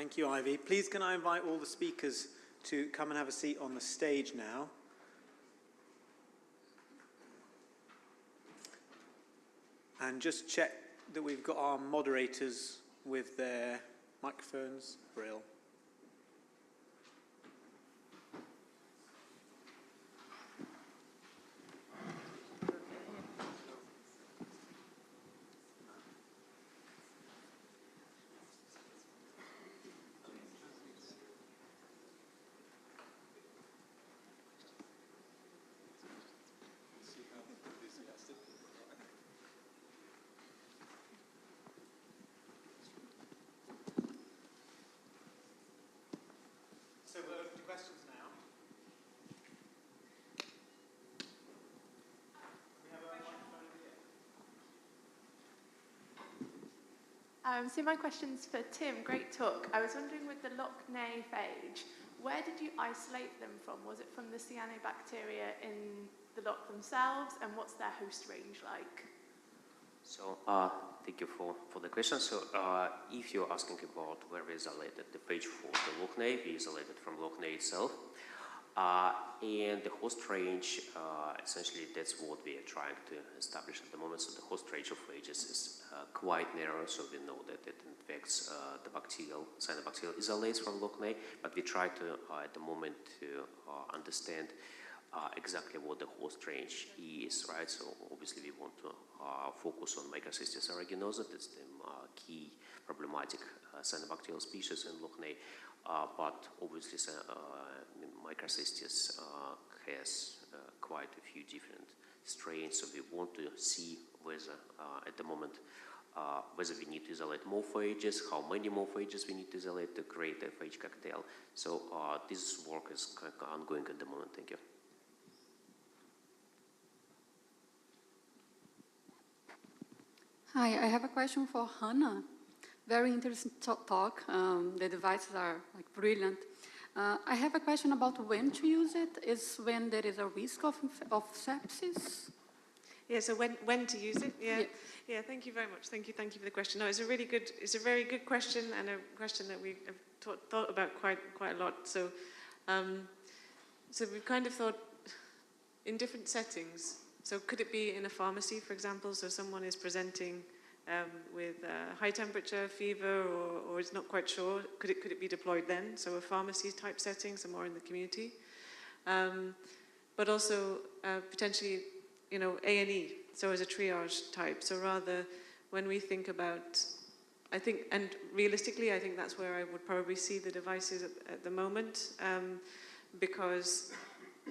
Thank you, Ivy. Please can I invite all the speakers to come and have a seat on the stage now. And just check that we've got our moderators with their microphones. Brill. So we're open to questions now. We have a microphone here. So my question's for Tim. Great talk. I was wondering with the Lochnae-phage, where did you isolate them from? Was it from the cyanobacteria in the loch themselves, and what's their host range like? So, thank you for the question. So, if you're asking about where we isolated the phage for the Lochnae, we isolated from Lochnae itself. And the host range, essentially that's what we are trying to establish at the moment. So the host range of phages is quite narrow, so we know that it infects the cyanobacterial isolates from Lochnae, but we try to, at the moment, to understand exactly what the host range is, right? So obviously we want to focus on Microcystis aeruginosa. That's the key problematic cyanobacterial species in Lochnae. But obviously Microcystis has quite a few different strains, so we want to see whether at the moment whether we need to isolate more phages, how many more phages we need to isolate to create a phage cocktail. So this work is ongoing at the moment. Thank you. Hi, I have a question for Hannah. Very interesting talk. The devices are like brilliant. I have a question about when to use it. Is when there is a risk of sepsis? Yeah. So when to use it? Yeah. Yeah. Thank you very much. Thank you for the question. No, it's a very good question, and a question that we have thought about quite a lot. So, so we've kind of thought in different settings. So could it be in a pharmacy, for example? So someone is presenting with high temperature, fever, or is not quite sure. Could it be deployed then? So a pharmacy type setting, so more in the community. But also potentially, A&E, so as a triage type. So rather, when we think about, I think, and realistically, I think that's where I would probably see the devices at the moment, because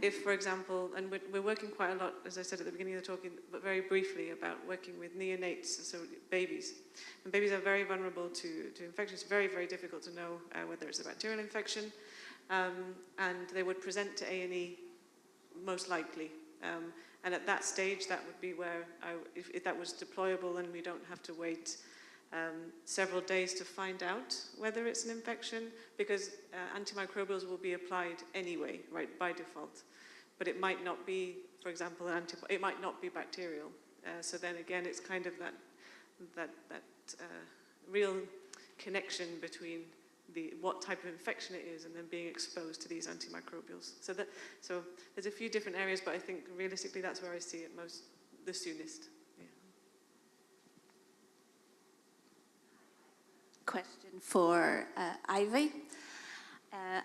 if, for example, and we're working quite a lot, as I said at the beginning of the talk, but very briefly about working with neonates, so babies. And babies are very vulnerable to infection. It's very, very difficult to know whether it's a bacterial infection. And they would present to A&E most likely. And at that stage, that would be where, if that was deployable and we don't have to wait several days to find out whether it's an infection, because antimicrobials will be applied anyway, right, by default. But it might not be, for example, it might not be bacterial. So then again, it's kind of that real connection between what type of infection it is and then being exposed to these antimicrobials. So there's a few different areas, but I think realistically that's where I see it the soonest. Question for Ivy.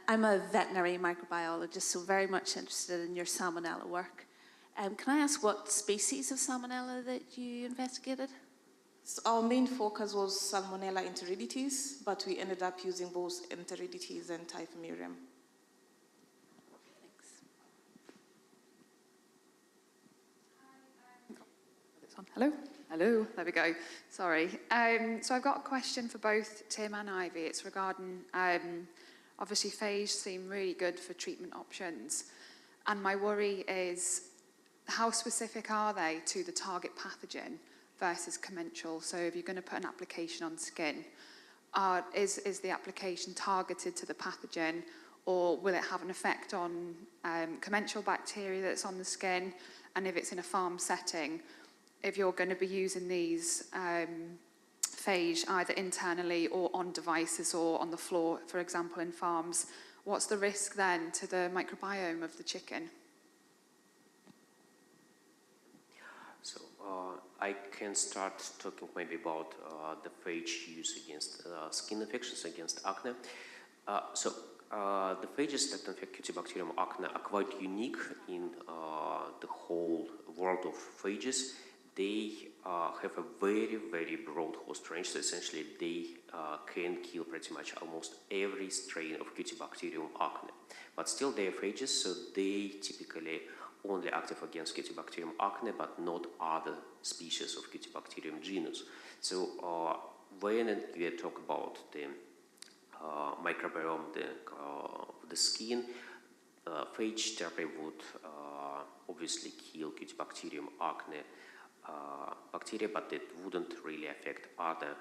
I'm a veterinary microbiologist, so very much interested in your salmonella work. Can I ask what species of salmonella that you investigated? So our main focus was Salmonella enteriditis, but we ended up using both enteriditis and Typhimurium. Thanks. Hello, there we go. Sorry. So I've got a question for both Tim and Ivy. It's regarding, obviously phage seem really good for treatment options. And my worry is, how specific are they to the target pathogen versus commensal? So if you're going to put an application on skin, is the application targeted to the pathogen, or will it have an effect on commensal bacteria that's on the skin? And if it's in a farm setting, if you're going to be using these phage either internally or on devices or on the floor, for example, in farms, what's the risk then to the microbiome of the chicken? So I can start talking maybe about the phage use against skin infections, against acne. The phages that infect Cutibacterium acne are quite unique in the whole world of phages. They have a very, very broad host range, so essentially they can kill pretty much almost every strain of Cutibacterium acne. But still they are phages, so they typically only active against Cutibacterium acne, but not other species of Cutibacterium genus. So when we talk about the microbiome, the skin, phage therapy would obviously kill Cutibacterium acne bacteria, but it wouldn't really affect other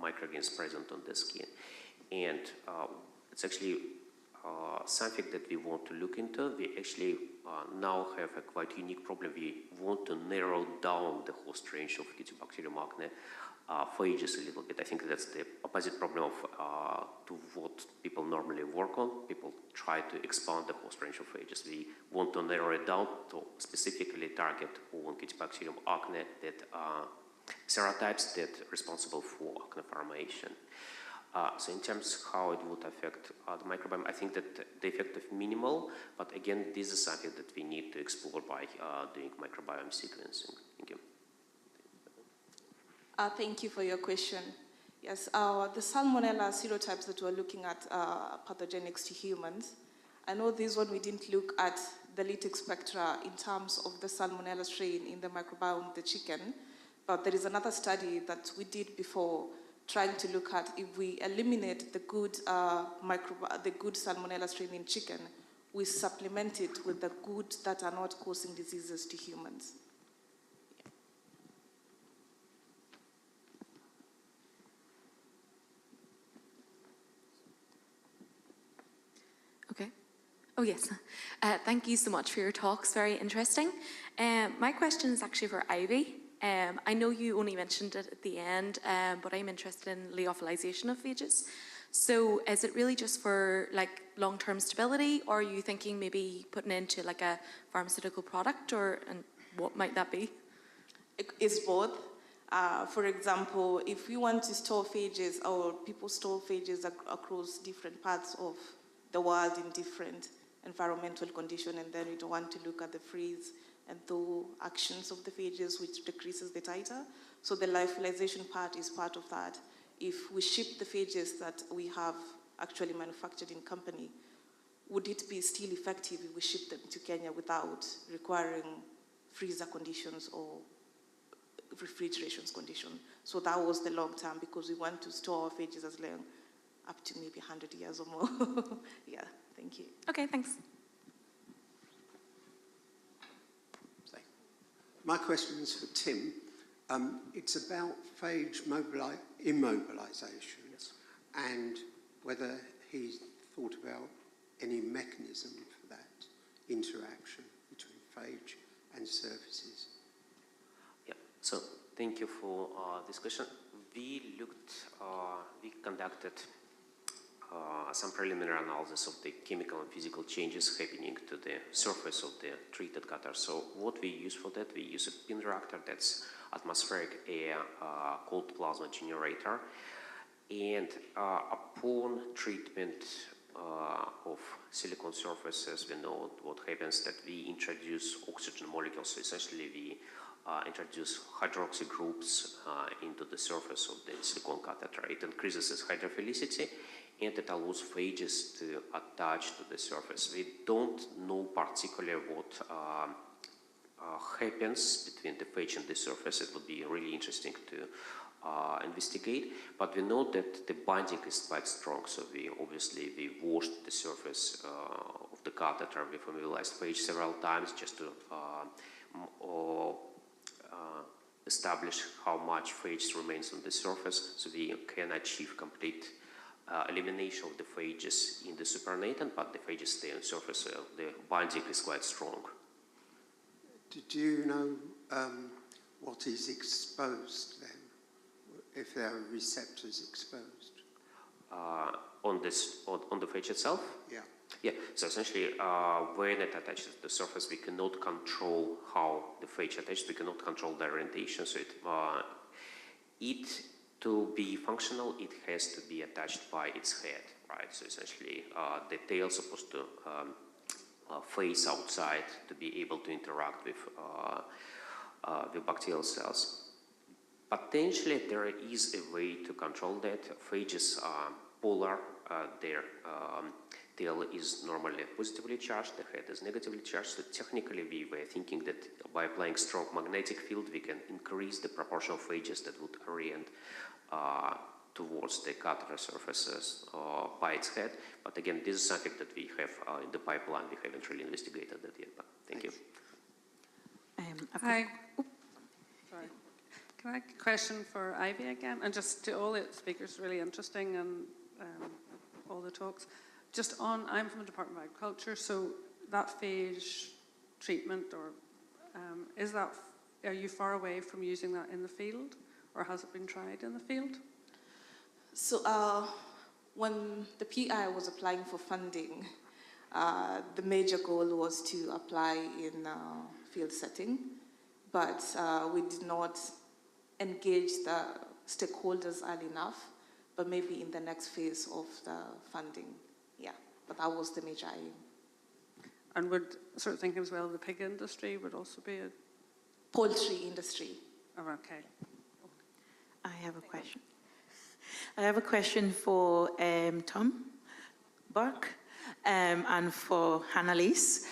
microorganisms present on the skin. And it's actually something that we want to look into. We actually now have a quite unique problem. We want to narrow down the host range of Cutibacterium acne phages a little bit. I think that's the opposite problem of to what people normally work on. People try to expand the host range of phages. We want to narrow it down to specifically target on Cutibacterium acne that serotypes that are responsible for acne formation. So in terms of how it would affect the microbiome, I think that the effect is minimal, but again, this is something that we need to explore by doing microbiome sequencing. Thank you. Thank you for your question. Yes, the Salmonella serotypes that we're looking at are pathogenics to humans. I know this one we didn't look at the lytic spectra in terms of the Salmonella strain in the microbiome of the chicken, but there is another study that we did before trying to look at if we eliminate the good Salmonella strain in chicken, we supplement it with the good that are not causing diseases to humans. Okay. Oh, yes. Thank you so much for your talks. Very interesting. My question is actually for Ivy. I know you only mentioned it at the end, but I'm interested in lyophilization of phages. So is it really just for like long-term stability, or are you thinking maybe putting it into like a pharmaceutical product, and what might that be? It's both. For example, if we want to store phages, or people store phages across different parts of the world in different environmental conditions, and then we don't want to look at the freeze and thaw actions of the phages, which decreases the titer. So the lyophilization part is part of that. If we ship the phages that we have actually manufactured in company, would it be still effective if we ship them to Kenya without requiring freezer conditions or refrigeration conditions? So that was the long term, because we want to store our phages as long up to maybe 100 years or more. Yeah, thank you. Okay, thanks. My question is for Tim. It's about phage immobilizations and whether he's thought about any mechanism for that interaction between phage and surfaces. Yeah, so thank you for this question. We conducted some preliminary analysis of the chemical and physical changes happening to the surface of the treated cutter. So what we use for that, we use a pin reactor that's atmospheric air cold plasma generator. And upon treatment of silicone surfaces, we know what happens, that we introduce oxygen molecules. So essentially we introduce hydroxy groups into the surface of the silicone catheter. It increases its hydrophilicity, and it allows phages to attach to the surface. We don't know particularly what happens between the phage and the surface. It would be really interesting to investigate, but we know that the binding is quite strong. So we washed the surface of the catheter with immobilized phage several times just to establish how much phage remains on the surface, so we can achieve complete elimination of the phages in the supernatant, but the phages stay on the surface. The binding is quite strong. Do you know what is exposed then? if there are receptors exposed? On the phage itself? Yeah. Yeah, so essentially, when it attaches to the surface, we cannot control how the phage attaches, we cannot control the orientation, so to be functional, it has to be attached by its head, right? So essentially, the tail is supposed to face outside to be able to interact with bacterial cells. Potentially, there is a way to control that. Phages are polar. Their tail is normally positively charged, the head is negatively charged. So technically, we were thinking that by applying strong magnetic field, we can increase the proportion of phages that would orient towards the cutter surfaces by its head. But again, this is something that we have in the pipeline. We haven't really investigated that yet, but thank you. Hi. Sorry. Can I have a question for Ivy again? And just to all the speakers, really interesting, and all the talks. Just on, I'm from the Department of Agriculture, so that phage treatment, or are you far away from using that in the field, or has it been tried in the field? So when the PI was applying for funding, the major goal was to apply in field setting, but we did not engage the stakeholders early enough, but maybe in the next phase of the funding, yeah. But that was the major aim. And would sort of thinking as well, the pig industry would also be a... Poultry industry. Oh, okay. I have a question. I have a question for Tom, Burke, and for Leese.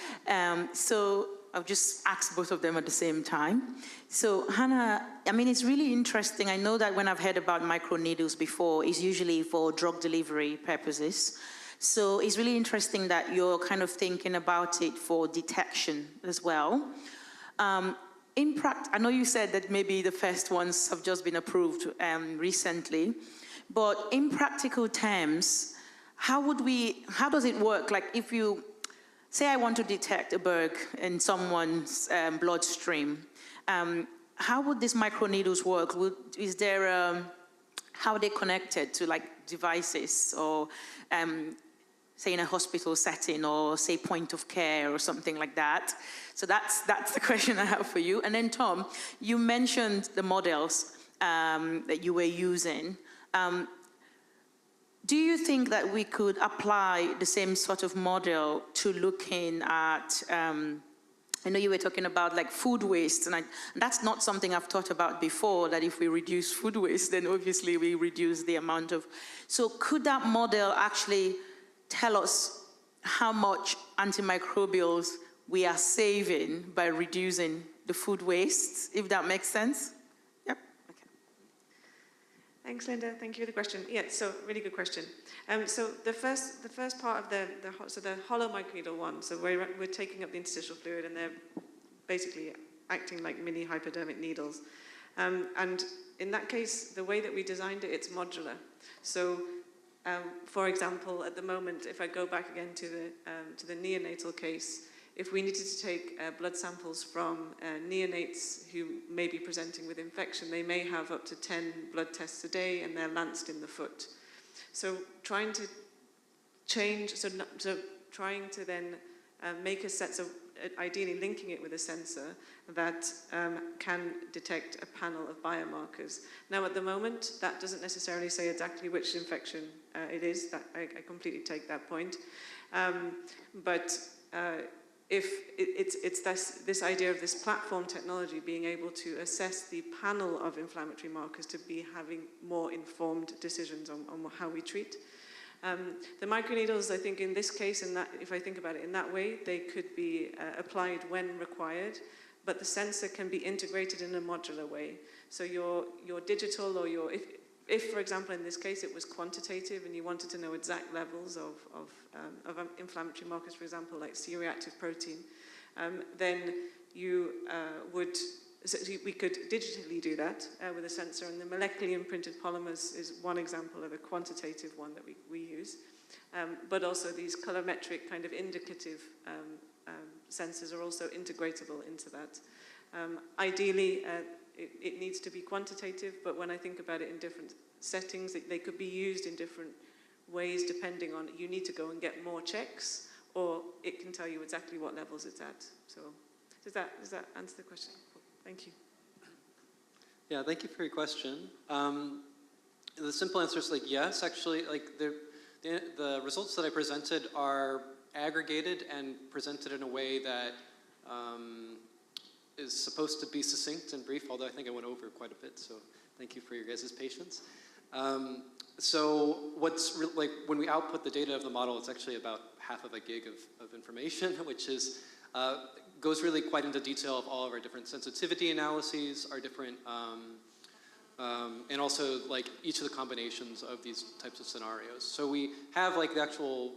So I'll just ask both of them at the same time. So Hannah, I mean, it's really interesting. I know that when I've heard about microneedles before, it's usually for drug delivery purposes. So it's really interesting that you're kind of thinking about it for detection as well. I know you said that maybe the first ones have just been approved recently, but in practical terms, how does it work? Like if you, say I want to detect a bug in someone's bloodstream, how would these microneedles work? How are they connected to like devices or say in a hospital setting or say point of care or something like that? So that's the question I have for you. And then Tom, you mentioned the models that you were using. Do you think that we could apply the same sort of model to looking at, I know you were talking about like food waste, and that's not something I've thought about before, that if we reduce food waste, then obviously we reduce the amount of, so could that model actually tell us how much antimicrobials we are saving by reducing the food waste, if that makes sense? Yep. Okay. Thanks, Linda. Thank you for the question. Yeah, so really good question. So the first part of the hollow microneedle one. So we're taking up the interstitial fluid, and they're basically acting like mini hypodermic needles. And in that case, the way that we designed it, it's modular. So for example, at the moment, if I go back again to the neonatal case, if we needed to take blood samples from neonates who may be presenting with infection, they may have up to 10 blood tests a day, and they're lanced in the foot. So trying to change, trying to then make a set of, ideally linking it with a sensor that can detect a panel of biomarkers. Now at the moment, that doesn't necessarily say exactly which infection it is. That I completely take that point. But if it's this idea of this platform technology being able to assess the panel of inflammatory markers to be having more informed decisions on how we treat. The microneedles, I think in this case, and that, if I think about it in that way, they could be applied when required, but the sensor can be integrated in a modular way. So your digital, or if for example in this case it was quantitative and you wanted to know exact levels of inflammatory markers, for example like C-reactive protein, then you we could digitally do that with a sensor, and the molecularly imprinted polymers is one example of a quantitative one that we use. But also these colorimetric kind of indicative sensors are also integratable into that. Ideally, it needs to be quantitative, but when I think about it in different settings, they could be used in different ways depending on, you need to go and get more checks, or it can tell you exactly what levels it's at. So does that answer the question? Thank you. Yeah, thank you for your question. The simple answer is like yes, actually. Like the results that I presented are aggregated and presented in a way that is supposed to be succinct and brief, although I think I went over quite a bit, so thank you for your guys' patience. So like when we output the data of the model, it's actually about half of a gig of information, which is goes really quite into detail of all of our different sensitivity analyses, our different, and also like each of the combinations of these types of scenarios. So we have like the actual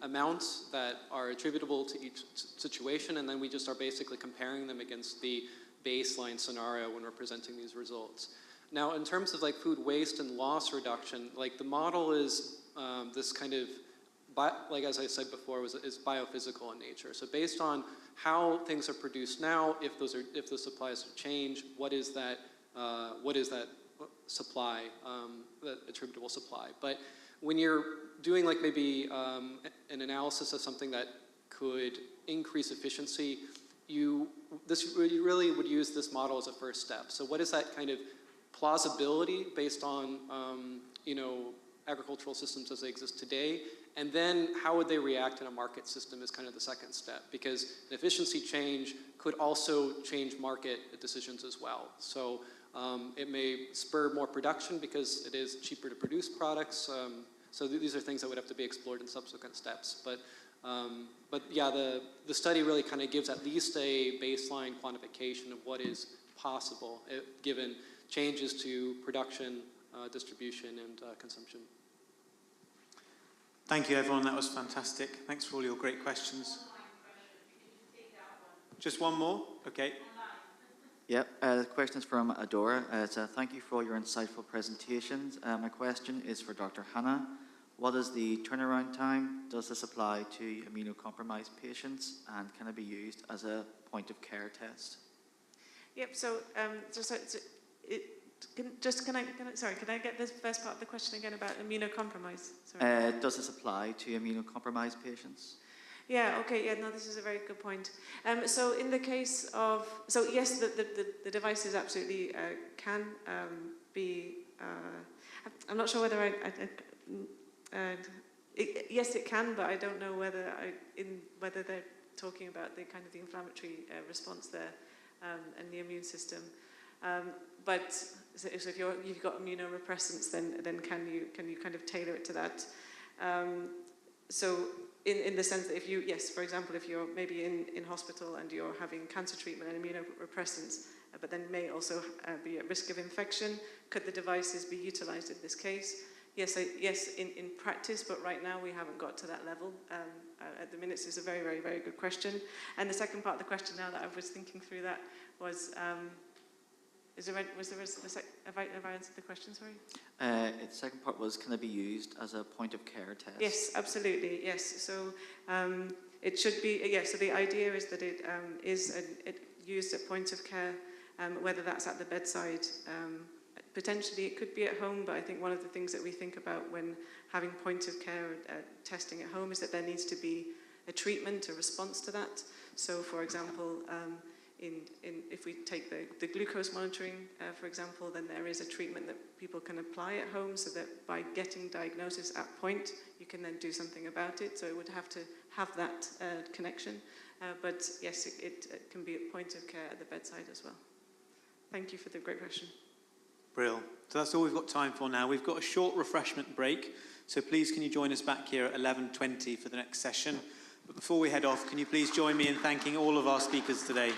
amounts that are attributable to each situation, and then we just are basically comparing them against the baseline scenario when we're presenting these results. Now, in terms of like food waste and loss reduction, like the model is this kind of, like as I said before, is biophysical in nature. So based on how things are produced now, if the supplies change, what is that supply, that attributable supply? But when you're doing like maybe an analysis of something that could increase efficiency, you really would use this model as a first step. So what is that kind of plausibility based on agricultural systems as they exist today, and then how would they react in a market system is kind of the second step, because an efficiency change could also change market decisions as well. So it may spur more production because it is cheaper to produce products. So these are things that would have to be explored in subsequent steps. But yeah, the study really kind of gives at least a baseline quantification of what is possible given changes to production, distribution, and consumption. Thank you, everyone. That was fantastic. Thanks for all your great questions. Just one more? Okay. Yep, the question is from Adora. Thank you for all your insightful presentations. My question is for Dr. Hannah. What is the turnaround time? Does this apply to immunocompromised patients? And can it be used as a point of care test? Yep, so can I get this first part of the question again about immunocompromise? Sorry. Does this apply to immunocompromised patients? Yeah, okay, yeah, no, this is a very good point. So in the case of, so yes, the devices absolutely can be, I'm not sure whether yes, it can, but I don't know whether whether they're talking about the kind of the inflammatory response there and the immune system. But so if you've got immunorepressants, then can you kind of tailor it to that? So in the sense that if you, yes, for example, if you're maybe in hospital and you're having cancer treatment and immunorepressants, but then may also be at risk of infection, could the devices be utilized in this case? Yes, in practice, but right now we haven't got to that level. At the minute, it's a very, very, very good question. And the second part of the question, now that I was thinking through that, was have I answered the question, sorry? The second part was, can it be used as a point of care test? Yes, absolutely, yes. So it should be, so the idea is that it is used at point of care, whether that's at the bedside. Potentially it could be at home, but I think one of the things that we think about when having point of care testing at home is that there needs to be a treatment, a response to that. So for example, if we take the glucose monitoring, for example, then there is a treatment that people can apply at home so that by getting diagnosis at point, you can then do something about it. So it would have to have that connection. But yes, it can be at point of care at the bedside as well. Thank you for the great question. Brill. So that's all we've got time for now. We've got a short refreshment break. So please can you join us back here at 11:20 for the next session. But before we head off, can you please join me in thanking all of our speakers today?